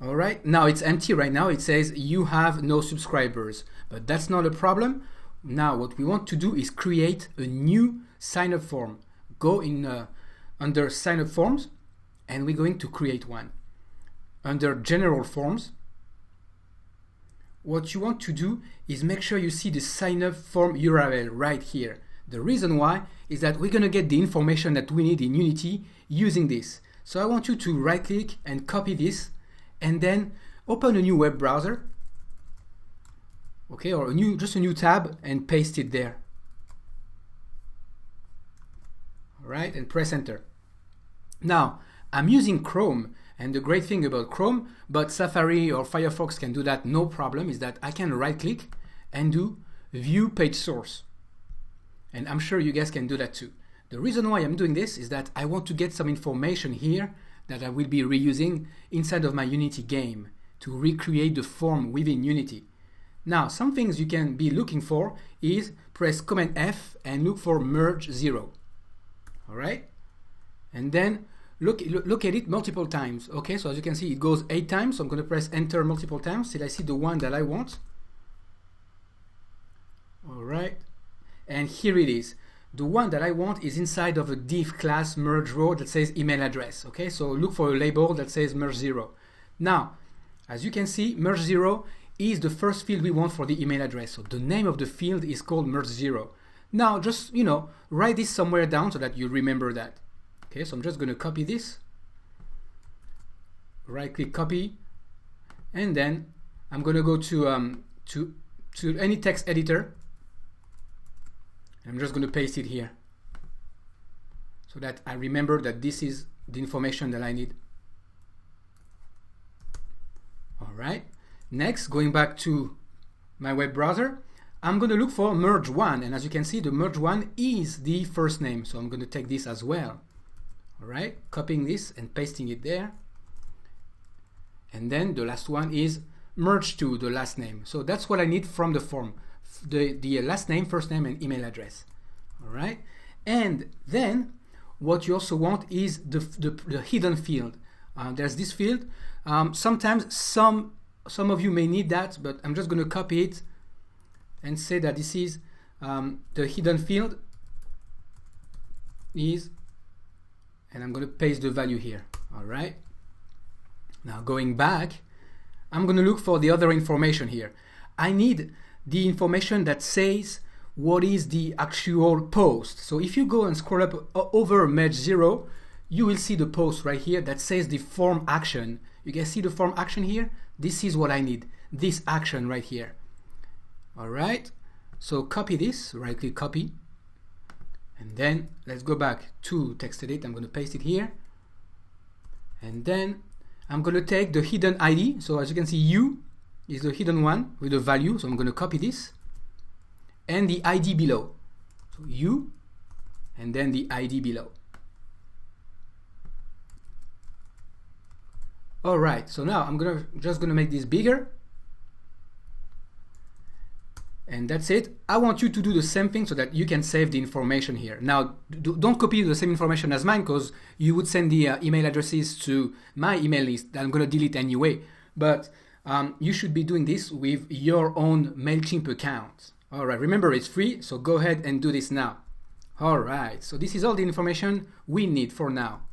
All right, now it's empty right now. It says you have no subscribers, but that's not a problem. Now what we want to do is create a new sign up form. Go in under sign up forms, and we're going to create one. Under general forms, what you want to do is make sure you see the sign up form URL right here. The reason why is that we're going to get the information that we need in Unity using this. So I want you to right click and copy this, and then open a new web browser, okay, or just a new tab, and paste it there. All right, and press enter. Now I'm using Chrome, and the great thing about Chrome, but Safari or Firefox can do that no problem, is that I can right click and do view page source, and I'm sure you guys can do that too. The reason why I'm doing this is that I want to get some information here that I will be reusing inside of my Unity game to recreate the form within Unity. Now, some things you can be looking for is press Command F and look for merge 0. All right, and then look at it multiple times. Okay, so as you can see, it goes 8 times. So I'm going to press enter multiple times till I see the one that I want. All right, and here it is. The one that I want is inside of a div class merge row that says email address. Okay, so look for a label that says merge 0. Now, as you can see, merge 0 is the first field we want for the email address. So the name of the field is called merge 0. Now, just, write this somewhere down so that you remember that. Okay, so I'm just going to copy this. Right click, copy, and then I'm going to go to any text editor. I'm just going to paste it here so that I remember that this is the information that I need. All right. Next, going back to my web browser, I'm going to look for merge 1. And as you can see, the merge 1 is the first name. So I'm going to take this as well. All right. Copying this and pasting it there. And then the last one is merge 2, the last name. So that's what I need from the form. The last name, first name, and email address. All right, and then what you also want is the hidden field. There's this field. Sometimes some of you may need that, but I'm just going to copy it and say that this is the hidden field is, and I'm going to paste the value here. All right. Now going back, I'm going to look for the other information here. I need the information that says what is the actual post. So if you go and scroll up over merge 0, you will see the post right here that says the form action. You can see the form action here. This is what I need, this action right here. All right, so copy this, right click, copy, and then let's go back to text edit. I'm going to paste it here, and then I'm going to take the hidden ID. So as you can see, U is the hidden one with the value, so I'm going to copy this, and the ID below. So U, and then the ID below. All right, so now I'm just gonna make this bigger, and that's it. I want you to do the same thing so that you can save the information here. Now, don't copy the same information as mine, because you would send the email addresses to my email list that I'm gonna delete anyway. But you should be doing this with your own MailChimp account. All right, remember it's free, so go ahead and do this now. All right, so this is all the information we need for now.